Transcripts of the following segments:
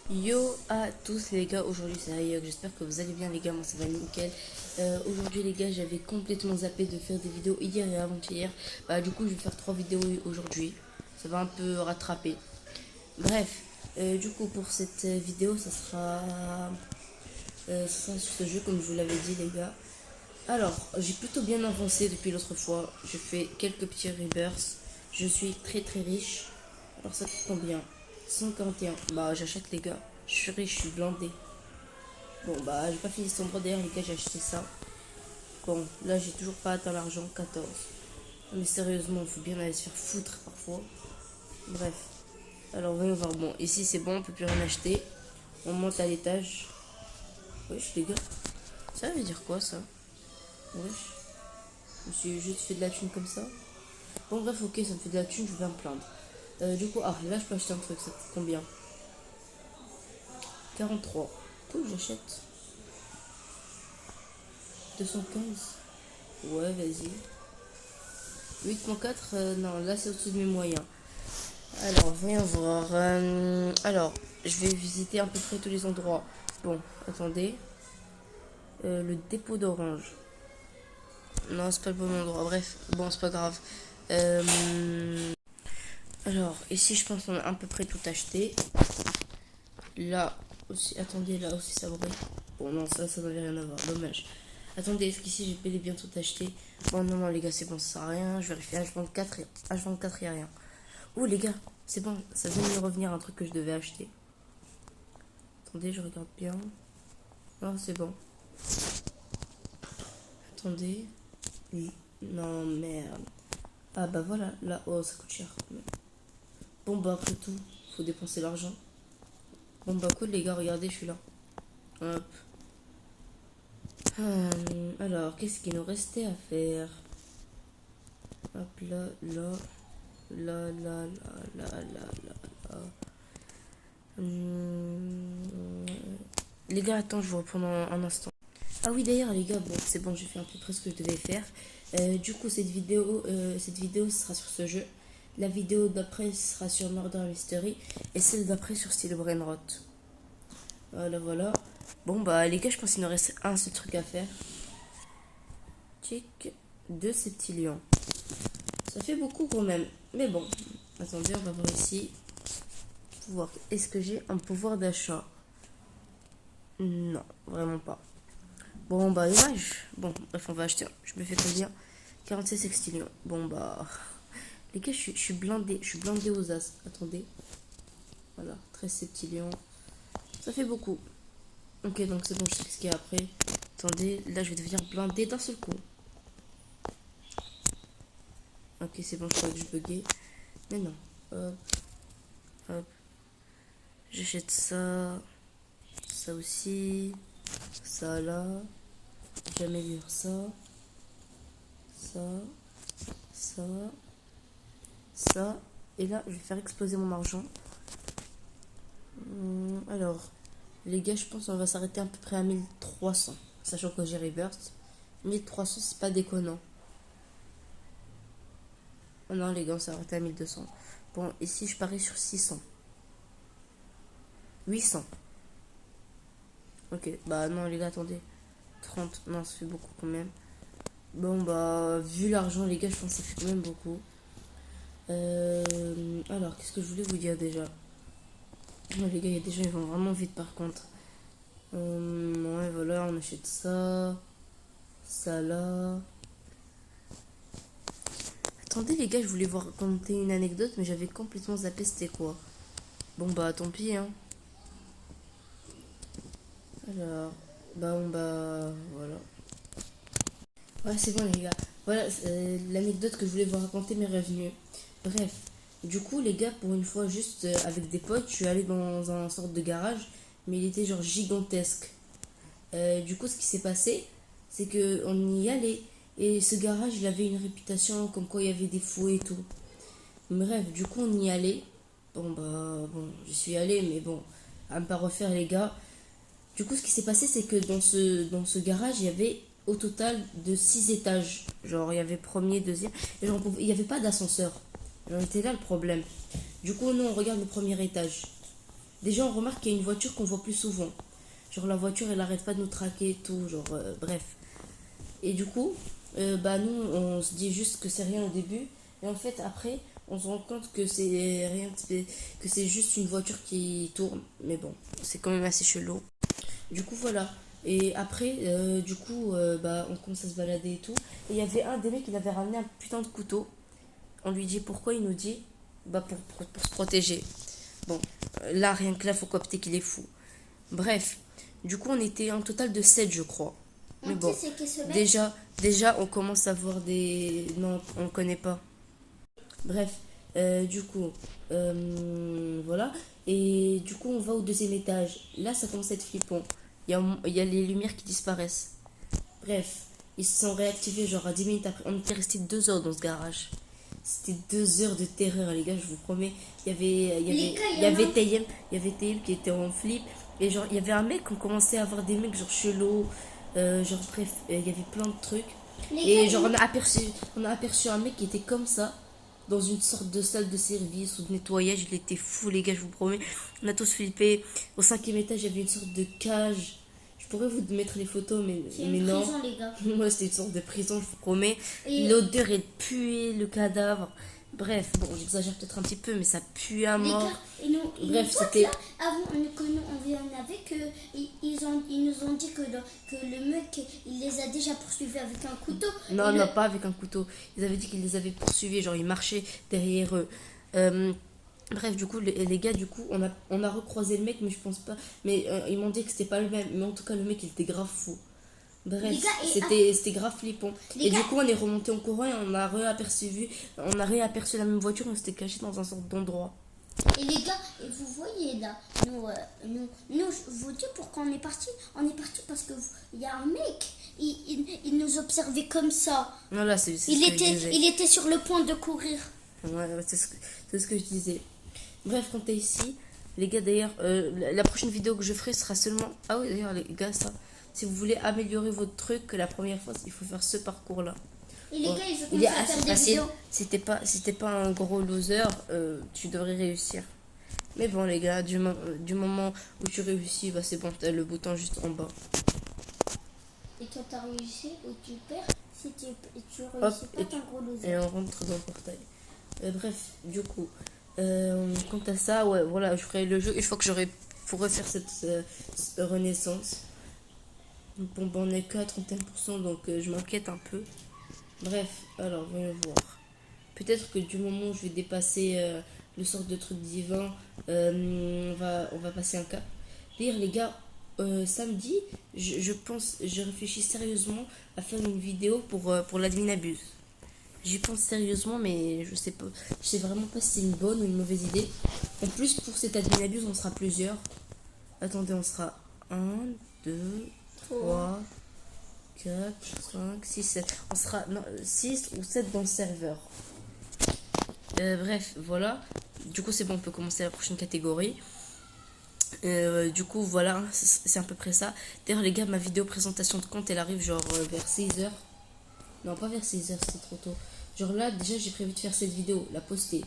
Yo à tous les gars, aujourd'hui c'est Ayok, j'espère que vous allez bien les gars, moi ça va nickel. Aujourd'hui les gars, j'avais complètement zappé de faire des vidéos hier et avant-hier. Du coup je vais faire 3 vidéos aujourd'hui, ça va un peu rattraper. Bref, du coup pour cette vidéo ça sera sur ce jeu comme je vous l'avais dit les gars. Alors, j'ai plutôt bien avancé depuis l'autre fois, je fais quelques petits rebirths, je suis très très riche. Alors ça coûte combien? 141. Bah j'achète les gars. Je suis riche, je suis blindé. Bon bah j'ai pas fini son bras d'ailleurs les gars, j'ai acheté ça. Bon là j'ai toujours pas atteint l'argent, 14. Mais sérieusement, faut bien aller se faire foutre parfois. Bref. Alors voyons voir. Bon ici c'est bon, on peut plus rien acheter. On monte à l'étage. Wesh les gars. Ça veut dire quoi ça? Wesh. Je me suis juste fait de la thune comme ça. Bon bref ok, ça me fait de la thune, je vais me plaindre. Du coup, là je peux acheter un truc, ça coûte combien? 43. Cool, j'achète. 215. Ouais, vas-y. 8.4, non, là c'est au-dessus de mes moyens. Alors, voyons voir. Alors, je vais visiter à peu près tous les endroits. Bon, attendez. Le dépôt d'orange. Non, c'est pas le bon endroit. Bref, bon, c'est pas grave. Alors, ici, je pense qu'on a à peu près tout acheté. Là aussi, attendez, là aussi ça brûle. Bon, non, ça n'avait rien à voir, dommage. Attendez, est-ce qu'ici j'ai bel et bien tout acheté? Bon, non, non, les gars, c'est bon, ça sert à rien. Je vérifie H24, H24, il n'y a rien. Oh, les gars, c'est bon, ça vient de me revenir un truc que je devais acheter. Attendez, je regarde bien. Non, c'est bon. Attendez. Oui. Non, merde. Ah, bah voilà, là, oh, ça coûte cher. Bon, bah, après tout, faut dépenser l'argent. Bon, bah, cool, les gars, regardez, je suis là. Hop. Alors, qu'est-ce qu'il nous restait à faire? Hop là, là, là, là, là, là, là, là. Les gars, attends, je vous reprends un instant. Ah oui, d'ailleurs, les gars, bon, c'est bon, j'ai fait à peu près ce que je devais faire. Du coup, cette vidéo sera sur ce jeu. La vidéo d'après sera sur Murder Mystery. Et celle d'après sur Style Brainrot. Voilà, voilà. Bon, bah, les gars, je pense qu'il nous reste un seul truc à faire. Tic, 2 septillions. Ça fait beaucoup quand même. Mais bon, attendez, on va voir ici. Pouvoir. Est-ce que j'ai un pouvoir d'achat? Non, vraiment pas. Bon, bah, dommage. Bon, bref, on va acheter. Je me fais combien? 46 sextillions. Bon, bah. Les gars, je suis blindé. Je suis blindé aux as. Attendez. Voilà, 13 septillions. Ça fait beaucoup. Ok, donc c'est bon, je sais ce qu'il y a après. Attendez, là, je vais devenir blindé d'un seul coup. Ok, c'est bon, je crois que je buguais. Mais non. Hop, hop. J'achète ça. Ça aussi. Ça là. J'améliore ça. Ça. Ça. Ça. Et là, je vais faire exploser mon argent. Alors, les gars, je pense qu'on va s'arrêter à peu près à 1300. Sachant que j'ai reverse. 1300, c'est pas déconnant. Oh non, les gars, on s'est arrêté à 1200. Bon, ici, je parie sur 600. 800. Ok, bah non, les gars, attendez. 30, non, ça fait beaucoup quand même. Bon, bah, vu l'argent, les gars, je pense que ça fait quand même beaucoup. Alors, qu'est-ce que je voulais vous dire déjà? Non, les gars, il y a des gens, ils vont vraiment vite par contre. Ouais, voilà, on achète ça. Ça là. Attendez, les gars, je voulais vous raconter une anecdote, mais j'avais complètement zappé c'était quoi. Bon, bah, tant pis, hein. Alors, bah, voilà. Ouais, c'est bon, les gars. Voilà, l'anecdote que je voulais vous raconter m'est revenue. Bref, du coup, les gars, pour une fois, juste avec des potes, je suis allé dans un sorte de garage, mais il était genre gigantesque. Du coup, ce qui s'est passé, c'est que on y allait. Et ce garage, il avait une réputation comme quoi il y avait des fous et tout. Bref, du coup, on y allait. Bon, j'y suis allé, mais bon, à ne pas refaire, les gars. Du coup, ce qui s'est passé, c'est que dans ce garage, il y avait au total de 6 étages. Genre, il y avait premier, deuxième. Et genre, il n'y avait pas d'ascenseur. Genre, c'était là le problème. Du coup, nous, on regarde le premier étage. Déjà, on remarque qu'il y a une voiture qu'on voit plus souvent. Genre, la voiture, elle arrête pas de nous traquer et tout. Genre, bref. Et du coup, bah, nous, on se dit juste que c'est rien au début. Et en fait, après, on se rend compte que c'est rien, que c'est juste une voiture qui tourne. Mais bon, c'est quand même assez chelou. Du coup, voilà. Et après, du coup, bah, on commence à se balader et tout. Et il y avait un des mecs, il avait ramené un putain de couteau. On lui dit pourquoi, il nous dit bah pour se protéger. Bon, là, rien que là, faut copter qu'il est fou. Bref, du coup, on était un total de 7 je crois. Mais bon, déjà, on commence à voir des... Non, on connaît pas. Bref, du coup, voilà. Et du coup, on va au deuxième étage. Là, ça commence à être flippant. Il y a les lumières qui disparaissent. Bref, ils se sont réactivés genre à 10 minutes après. On était resté 2 heures dans ce garage. C'était 2 heures de terreur, les gars, je vous promets. Il y avait Tayem qui était en flip. Et genre, il y avait un mec, on commençait à avoir des mecs genre chelous. Genre, bref, il y avait plein de trucs. Et genre, on a aperçu un mec qui était comme ça, dans une sorte de salle de service ou de nettoyage. Il était fou, les gars, je vous promets. On a tous flippé. Au 5e étage, il y avait une sorte de cage. Je pourrais vous mettre les photos, mais non. Prison, les gars. Moi, c'était une sorte de prison, je vous promets. Et L'odeur, elle puait le cadavre. Bref, bon, j'exagère peut-être un petit peu, mais ça pue à les mort. gars, Bref, c'était... là, avant que nous on vienne avec, ils nous ont dit que le mec, il les a déjà poursuivis avec un couteau. Non, non, pas avec un couteau. Ils avaient dit qu'ils les avaient poursuivis, genre ils marchaient derrière eux. Bref, du coup, les gars, du coup, on a recroisé le mec, mais je pense pas. Mais ils m'ont dit que c'était pas le même. Mais en tout cas, le mec, il était grave fou. Bref, Les gars, c'était grave flippant. Les Et gars- du coup, on est remonté en courant et on a réaperçu la même voiture et on s'était caché dans un sorte d'endroit. Et les gars, et vous voyez là, nous, je vous dis pourquoi on est parti. On est parti parce que il y a un mec, il nous observait comme ça. Non, là, c'est ce que je disais. Il était sur le point de courir. Ouais, c'est ce que je disais. Bref, quand t'es ici, les gars, d'ailleurs, la prochaine vidéo que je ferai sera seulement... Ah oui, d'ailleurs, les gars, ça, si vous voulez améliorer votre truc, que la première fois, il faut faire ce parcours-là. Et les Ouais. gars, ils ont Il est commencé à assez faire des facile. vidéos. Si t'es pas un gros loser, tu devrais réussir. Mais bon, les gars, du moment où tu réussis, bah c'est bon, t'as le bouton juste en bas. Et toi, t'as réussi ou tu perds. Si tu Hop, réussis pas, t'es un gros loser. et on rentre dans le portail. Bref, du coup, quant à ça, ouais, voilà, je ferai le jeu une fois que j'aurai pour refaire cette renaissance. Bon, on est que à 31%, donc je m'inquiète un peu. Bref, alors, voyons voir. Peut-être que du moment où je vais dépasser le sort de truc divin, on va passer un cap. D'ailleurs, les gars, samedi, je réfléchis sérieusement à faire une vidéo pour l'admin abuse. J'y pense sérieusement, mais je sais vraiment pas si c'est une bonne ou une mauvaise idée. En plus, pour cet admin abuse, on sera plusieurs. Attendez, on sera 1, 2, 3, 4, 5, 6, 7. On sera 6 ou 7 dans le serveur. Bref, voilà. Du coup, c'est bon, on peut commencer la prochaine catégorie. Du coup, voilà, c'est à peu près ça. D'ailleurs, les gars, ma vidéo présentation de compte, elle arrive genre vers 16h. Non, pas vers 16h, c'était trop tôt. Genre là, déjà, j'ai prévu de faire cette vidéo, la poster.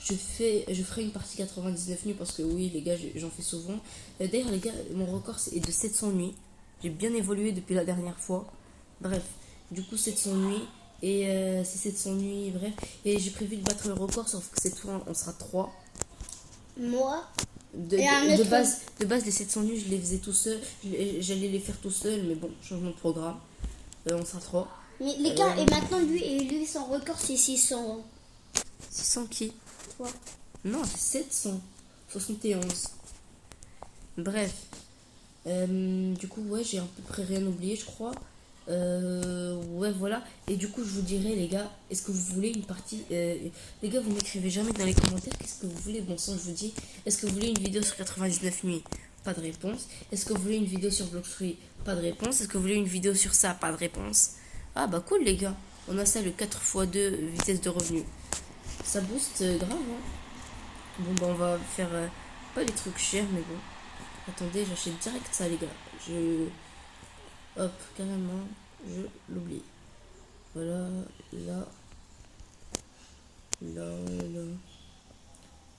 Je ferai une partie 99 nuits parce que oui, les gars, j'en fais souvent. D'ailleurs, les gars, mon record est de 700 nuits. J'ai bien évolué depuis la dernière fois. Bref, du coup, 700 nuits. Et c'est 700 nuits, bref. Et j'ai prévu de battre le record, sauf que cette fois, on sera 3. Moi, De base, les 700 nuits, je les faisais tout seul. J'allais les faire tout seul, mais bon, changement de programme. On sera 3. mais les gars, et maintenant, lui, son record, c'est 600. 600 qui? Toi. Non, c'est 771. Bref. Du coup, ouais, j'ai à peu près rien oublié, je crois. Ouais, voilà. Et du coup, je vous dirais, les gars, est-ce que vous voulez une partie... les gars, vous m'écrivez jamais dans les commentaires qu'est-ce que vous voulez. Bon sang, je vous dis, est-ce que vous voulez une vidéo sur 99 nuits? Pas de réponse. Est-ce que vous voulez une vidéo sur Blockstreet? Pas de réponse. Est-ce que vous voulez une vidéo sur ça? Pas de réponse. Ah bah cool, les gars. On a ça, le 4x2 vitesse de revenu. Ça booste grave, hein. Bon, bah on va faire pas les trucs chers, mais bon. Attendez, j'achète direct ça, les gars. Hop, carrément, je l'oublie. Voilà, là. Là.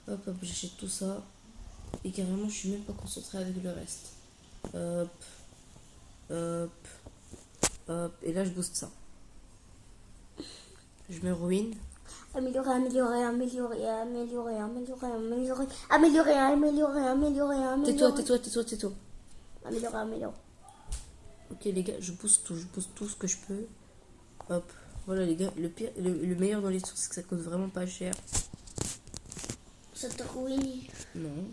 Hop, j'achète tout ça. Et carrément, je suis même pas concentré avec le reste. Hop, hop, hop. Et là, je booste ça. Je me ruine. Améliorer, améliorer, améliorer, améliorer, améliorer, améliorer, améliorer, améliorer, améliorer, améliorer. Tais-toi, tais-toi, tais-toi, tais-toi. Améliorer, améliorer. Ok les gars, je booste tout ce que je peux. Hop, voilà les gars, le meilleur dans les sources, c'est que ça coûte vraiment pas cher. Ça te ruine. Non.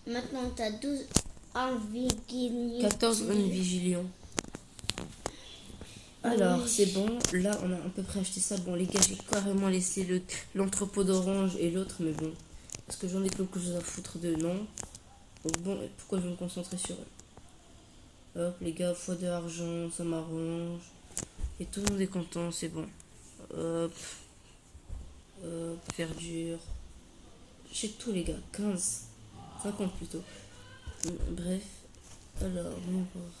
Maintenant, t'as 12 1,8. 14 vigilion. Alors, Oui. c'est bon. Là, on a à peu près acheté ça. Bon, les gars, j'ai carrément laissé l'entrepôt d'orange et l'autre, mais bon. Parce que j'en ai quelque chose à foutre de non. Donc bon, pourquoi je vais me concentrer sur eux? Hop, les gars, fois de argent, ça m'arrange. Et tout le monde est content, c'est bon. Hop. Hop, verdure. J'ai tout, les gars. 15. 50 plutôt. Bref. Alors, on va voir.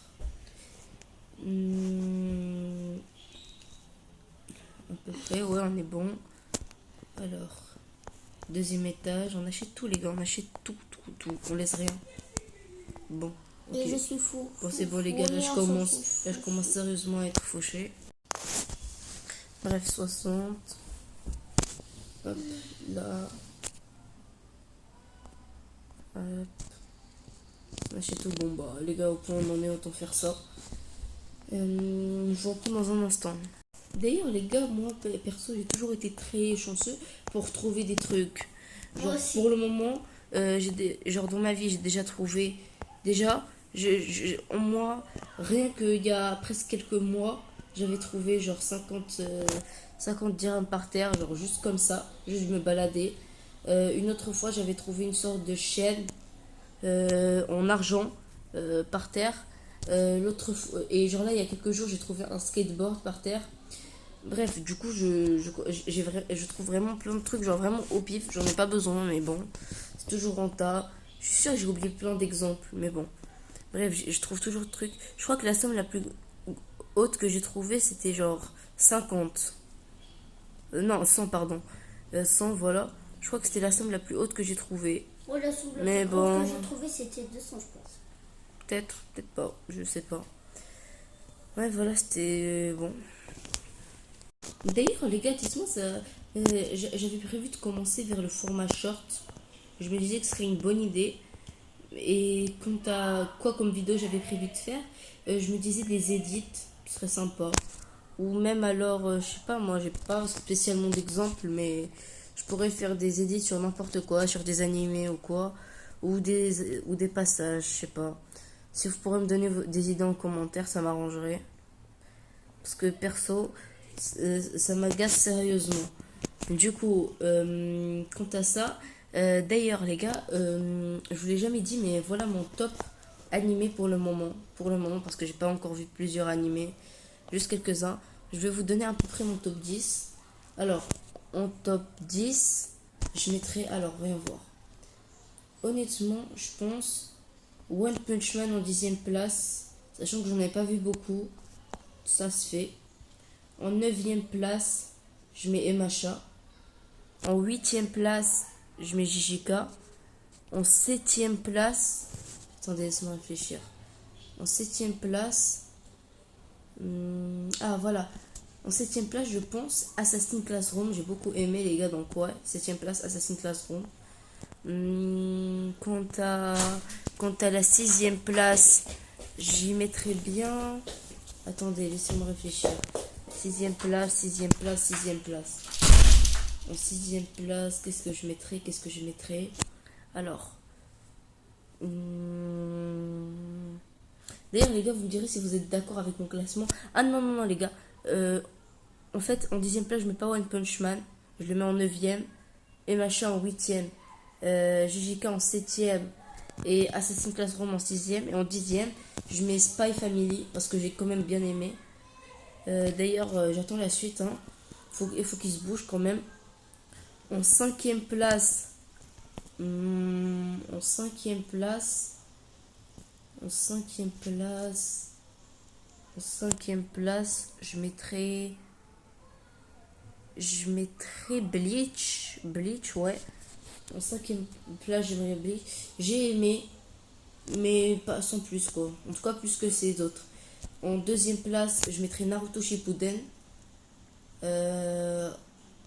À peu près, ouais, on est bon. Alors, deuxième étage, on achète tout, les gars, on achète tout. On laisse rien. Bon, ok. Et je suis fou. Bon, c'est bon, les gars, là, je commence sérieusement à être fauché. Bref, 60. Hop, là. Hop. On achète tout. Bon, bah, les gars, au point où on en est, autant faire ça. Je vous reprends dans un instant. D'ailleurs, les gars, moi, perso, j'ai toujours été très chanceux pour trouver des trucs. Genre, pour le moment, genre, dans ma vie, j'ai déjà trouvé. Déjà, en moi, rien qu'il y a presque quelques mois, j'avais trouvé genre 50 dirhams par terre, genre juste comme ça. Juste, je me baladais. Une autre fois, j'avais trouvé une sorte de chaîne en argent par terre. Et genre là, il y a quelques jours, j'ai trouvé un skateboard par terre. Bref, du coup, je trouve vraiment plein de trucs, genre vraiment au pif. J'en ai pas besoin, mais bon, c'est toujours en tas. Je suis sûre que j'ai oublié plein d'exemples, mais bon. Bref, je trouve toujours de trucs. Je crois que la somme la plus haute que j'ai trouvée, c'était genre 50. Non, 100, pardon. 100, voilà. Je crois que c'était la somme la plus haute que j'ai trouvée. Ouais, la soupe Mais que bon, j'ai trouvé, c'était 200, je pense. peut-être pas, je sais pas. Ouais, voilà, c'était bon. D'ailleurs, les gars, dites-moi, j'avais prévu de commencer vers le format short. Je me disais que ce serait une bonne idée. Et quant à quoi comme vidéo j'avais prévu de faire, je me disais des edits, ce serait sympa. Ou même alors, je sais pas, moi j'ai pas spécialement d'exemple, mais je pourrais faire des edits sur n'importe quoi, sur des animés ou quoi, ou des passages, je sais pas. Si vous pourrez me donner des idées en commentaire, ça m'arrangerait. Parce que perso, ça m'agace sérieusement. Du coup, quant à ça, d'ailleurs les gars, je vous l'ai jamais dit, mais voilà mon top animé pour le moment. Pour le moment, parce que j'ai pas encore vu plusieurs animés, juste quelques-uns. Je vais vous donner à peu près mon top 10. Alors, en top 10, je mettrai, alors voyons voir. Honnêtement, je pense One Punch Man en 10e place, sachant que j'en ai pas vu beaucoup. Ça se fait. En 9e place, je mets Emacha. En 8e place, je mets JJK. En 7e place, attendez, laisse-moi réfléchir. En 7e place, ah voilà. En 7e place, je pense Assassin's Classroom. J'ai beaucoup aimé les gars, donc ouais. 7e place, Assassin's Classroom. Quant à la 6e place, j'y mettrais bien. Attendez, laissez-moi réfléchir. 6e place, 6e place, 6e place. En 6e place, qu'est-ce que je mettrais Alors. D'ailleurs, les gars, vous me direz si vous êtes d'accord avec mon classement. Ah non, les gars. En fait, en 10e place, je mets pas One Punch Man. Je le mets en 9e. Et Machin en 8e. JJK en 7e. Et Assassin's Classroom en 6e. Et en 10e, je mets Spy Family. Parce que j'ai quand même bien aimé. D'ailleurs, j'attends la suite. Hein. Il faut qu'il se bouge quand même. En 5e place. En 5e place. En 5e place. En 5e place, je mettrais Bleach. Bleach, ouais. En cinquième place, j'aimerais bien. J'ai aimé, mais pas sans plus quoi. En tout cas, plus que ces autres. En deuxième place, je mettrais Naruto Shippuden. Euh,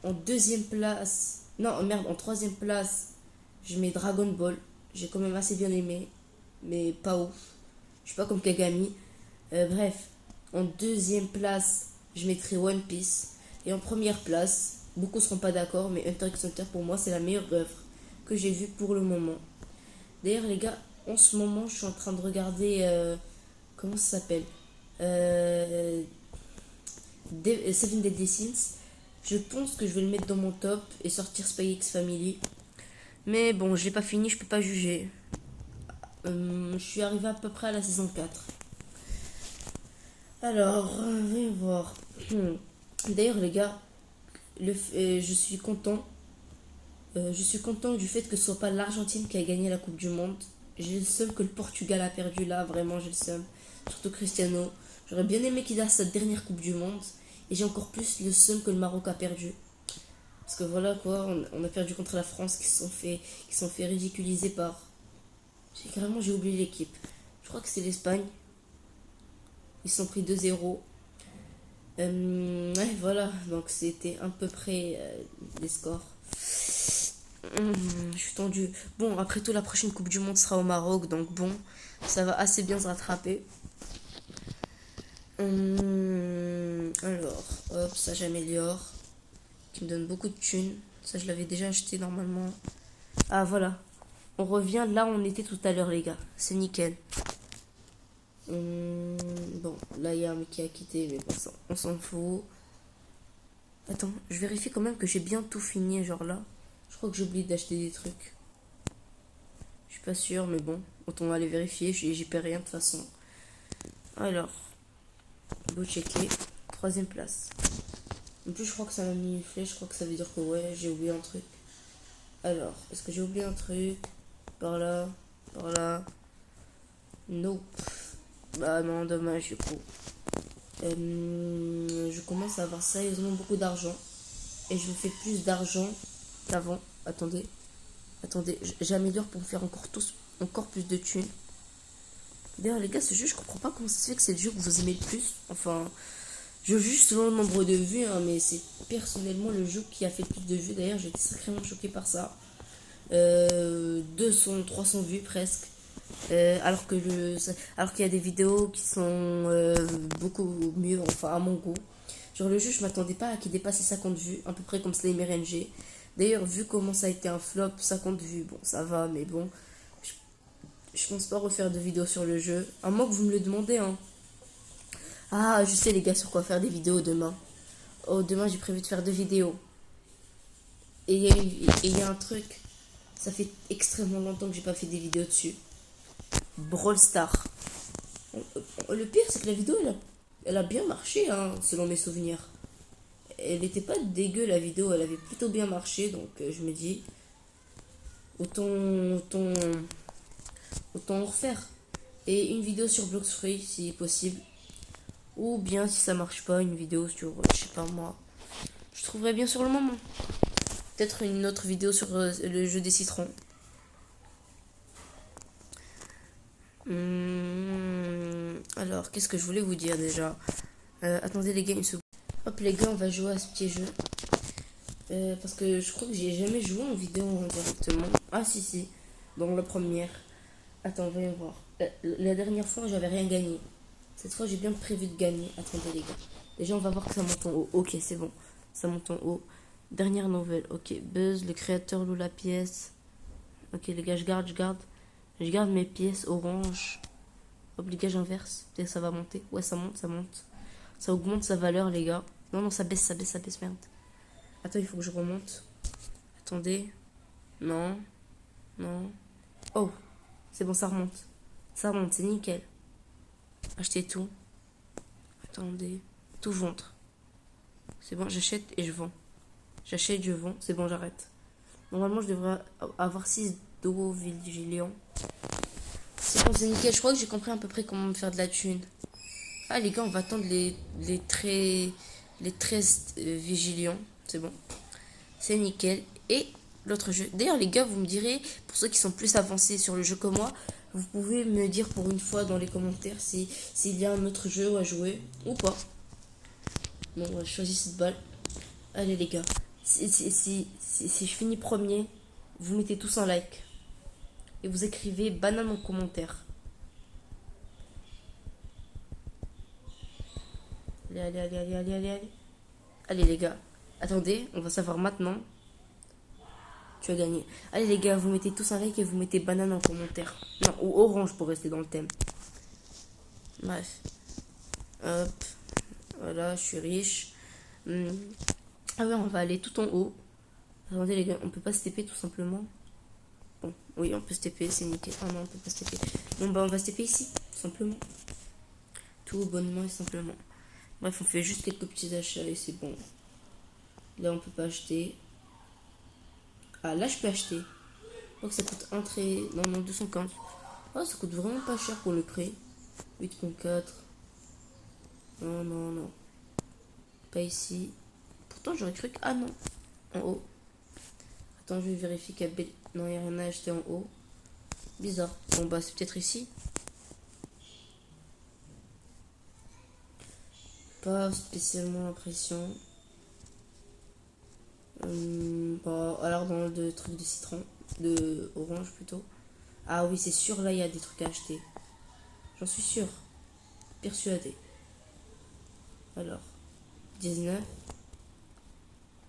En deuxième place, non merde, en troisième place, je mets Dragon Ball. J'ai quand même assez bien aimé, mais pas ouf. Je suis pas comme Kagami. Bref, en deuxième place, je mettrai One Piece. Et en première place, beaucoup seront pas d'accord, mais Hunter x Hunter pour moi c'est la meilleure œuvre que j'ai vue pour le moment. D'ailleurs les gars, en ce moment je suis en train de regarder comment ça s'appelle, euh, Seven Deadly Sins. Je pense que je vais le mettre dans mon top et sortir Spy X Family. Mais bon, je l'ai pas fini, je peux pas juger. Je suis arrivé à peu près à la saison 4. Alors, voyons voir. D'ailleurs, les gars, je suis content. Je suis content du fait que ce soit pas l'Argentine qui a gagné la Coupe du Monde. J'ai le seum que le Portugal a perdu là, vraiment j'ai le seum. Surtout Cristiano. J'aurais bien aimé qu'il a sa dernière Coupe du Monde. Et j'ai encore plus le seum que le Maroc a perdu. Parce que voilà quoi, on a perdu contre la France qui sont fait ridiculiser par. J'ai oublié l'équipe. Je crois que c'est l'Espagne. Ils se sont pris 2-0. Ouais, voilà, donc c'était à peu près les scores. Je suis tendue. Bon, après tout, la prochaine Coupe du Monde sera au Maroc, donc bon, ça va assez bien se rattraper. Alors, hop, ça j'améliore. Qui me donne beaucoup de thunes. Ça, je l'avais déjà acheté normalement. Ah, voilà. On revient là où on était tout à l'heure, les gars. C'est nickel. Bon, là, il y a un mec qui a quitté, mais bon, ça, on s'en fout. Attends, je vérifie quand même que j'ai bien tout fini, genre là. Je crois que j'ai oublié d'acheter des trucs. Je suis pas sûre, mais bon, autant aller vérifier, j'y perds rien de toute façon. Alors, beau checker. Troisième place. En plus, je crois que ça m'a mis une flèche, je crois que ça veut dire que ouais, j'ai oublié un truc. Alors, est-ce que j'ai oublié un truc? Par là, par là. Nope. Bah non, dommage du coup. Je commence à avoir sérieusement beaucoup d'argent. Et je me fais plus d'argent qu'avant. Attendez. Attendez, j'améliore pour me faire encore plus de thunes. D'ailleurs les gars, ce jeu, je comprends pas comment ça se fait que c'est le jeu que vous aimez le plus. Enfin, je juge selon le nombre de vues, hein, mais c'est personnellement le jeu qui a fait le plus de vues. D'ailleurs, j'ai été sacrément choquée par ça. 200, 300 vues presque. Alors qu'il y a des vidéos qui sont beaucoup mieux, enfin à mon goût. Genre le jeu, je m'attendais pas à qu'il dépasse les 50 vues, à peu près comme Slime RNG. D'ailleurs, vu comment ça a été un flop, 50 vues, bon ça va, mais bon, je pense pas refaire de vidéos sur le jeu. À moins que vous me le demandez, hein. Ah, je sais les gars sur quoi faire des vidéos demain. Oh, demain j'ai prévu de faire 2 vidéos. Et il y a un truc, ça fait extrêmement longtemps que j'ai pas fait des vidéos dessus. Brawl Stars. Le pire, c'est que la vidéo, elle a bien marché, hein, selon mes souvenirs. Elle était pas dégueu, la vidéo, elle avait plutôt bien marché, donc je me dis, autant, autant, autant en refaire. Et une vidéo sur Bloxfree, si possible. Ou bien, si ça marche pas, une vidéo sur, je sais pas moi, je trouverais bien sur le moment. Peut-être une autre vidéo sur le jeu des citrons. Alors, qu'est-ce que je voulais vous dire déjà? Attendez les gars, une seconde. Hop les gars, on va jouer à ce petit jeu. Parce que je crois que j'ai jamais joué en vidéo directement. Ah si si, dans la première. Attends, voyons voir. La dernière fois, j'avais rien gagné. Cette fois, j'ai bien prévu de gagner. Attendez les gars. Déjà, on va voir que ça monte en haut. Ok, c'est bon. Ça monte en haut. Dernière nouvelle. Ok, Buzz, le créateur loue la pièce. Ok les gars, je garde. Je garde mes pièces orange. Hop les gars, j'inverse. Peut-être ça va monter. Ouais, ça monte, ça monte. Ça augmente sa valeur les gars. Non, non, ça baisse, merde. Attends, il faut que je remonte. Attendez. Non. Non. Oh, c'est bon, ça remonte. Ça remonte, c'est nickel. Acheter tout. Attendez. Tout ventre. C'est bon, j'achète et je vends. J'achète, je vends. C'est bon, j'arrête. Normalement, je devrais avoir 6 d'euros vigilants. C'est bon, c'est nickel. Je crois que j'ai compris à peu près comment me faire de la thune. Ah, les gars, on va attendre les 13 vigilants. C'est bon. C'est nickel. Et l'autre jeu. D'ailleurs, les gars, vous me direz, pour ceux qui sont plus avancés sur le jeu que moi, vous pouvez me dire pour une fois dans les commentaires s'il y a un autre jeu à jouer ou pas. Bon, on va choisir cette balle. Allez, les gars. Si je finis premier, vous mettez tous un like. Et vous écrivez banane en commentaire. Allez, allez, allez, allez, allez, allez, allez. Allez, les gars. Attendez, on va savoir maintenant. Tu as gagné. Allez, les gars, vous mettez tous un like et vous mettez banane en commentaire. Non, ou orange pour rester dans le thème. Bref. Hop. Voilà, je suis riche. Ah ouais, on va aller tout en haut. Attendez, les gars, on peut pas se TP tout simplement. Bon, oui, on peut se TP, c'est nickel. Ah non, on peut pas se TP. Bon, bah, on va se TP ici, tout simplement. Tout bonnement et simplement. Bref, on fait juste quelques petits achats et c'est bon. Là, on peut pas acheter. Ah, là, je peux acheter. Je crois que ça coûte un trait. Non, non, 250. Oh, ça coûte vraiment pas cher pour le prix. 8.4. Non, non, non. Pas ici. Pourtant, j'aurais cru que... Ah non. En haut. Attends, je vais vérifier qu'il y a... Non, il n'y a rien à acheter en haut. Bizarre. Bon, bah, c'est peut-être ici. Pas spécialement l'impression. Bah, alors dans le truc de citron. De orange plutôt. Ah oui, c'est sûr, là, il y a des trucs à acheter. J'en suis sûr. Persuadé. Alors. 19.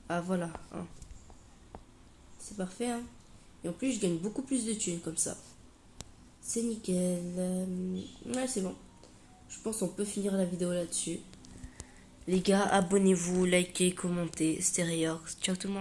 Ah, voilà. Hein. C'est parfait, hein. Et en plus, je gagne beaucoup plus de thunes comme ça. C'est nickel. Ouais, c'est bon. Je pense qu'on peut finir la vidéo là-dessus. Les gars, abonnez-vous, likez, commentez. C'était Reorx. Ciao tout le monde.